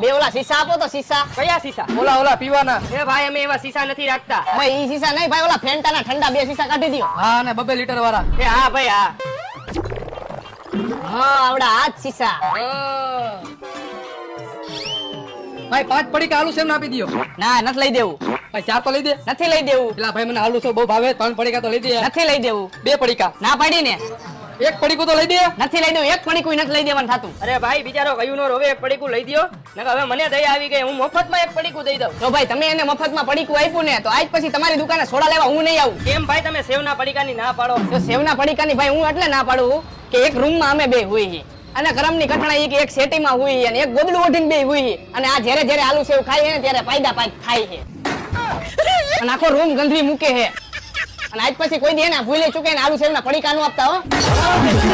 બે ઓલા સીસા આપો તો સીસા. કયા સીસા? ઓલા પીવાના. એ ભાઈ અમે એવા સીસા નથી રાખતા. ભાઈ ઈ સીસા નહીં ભાઈ, ઓલા ફેન્ટાના ઠંડા 2 સીસા કાઢી દ્યો. હા ને 2 લીટર વાળા. એ હા ભાઈ હા. હા આવડા આ જ સીસા. ભાઈ 5 પડીકા આલુ સેવ આપી દયો. ના નથી લઈ દેવું. ભાઈ 4 તો લઈ દે. નથી લઈ દેવું. પેલા ભાઈ મને આલુ સેવ બહુ ભાવે, 3 પડીકા તો લઈ દે. નથી લઈ દેવું. 2 પડીકા. ના પાડી ને. 1 પડીકું તો લઈ દે. નથી લઈ દેવું. એક પડીકું નથી લઈ દેવાનું થાતું. અરે ભાઈ બિચારો કયું નો રોવે, એક પડીકું લઈ દ્યો. નકર હવે મને દયા આવી ગઈ, હું મફતમાં એક પડીકું દઈ દઉં. તો ભાઈ તમે એને મફતમાં પડીકું આપ્યું ને, તો આજ પછી તમારી દુકાને સોડા લેવા હું નહીં આવું. કેમ ભાઈ તમે સેવના પડીકાની ના પાડો? તો સેવના પડીકાની ભાઈ હું એટલે ના પાડું કે એક રૂમમાં અમે બે હોઈએ અને કરમની કઠણા ઈ કે એક સેટીમાં હોઈએ અને એક ગોદડું ઓઢીને બે હોઈએ અને આ જ્યારે જ્યારે આલુ સેવ ખાય ને ત્યારે પાયદા પાય ખાય છે અને આખો રૂમ ગંદરી મૂકે છે અને આજ પછી કોઈ દે ને ભૂલે ચૂકે ને આલુ સેવના પડીકા નો આપતા હો.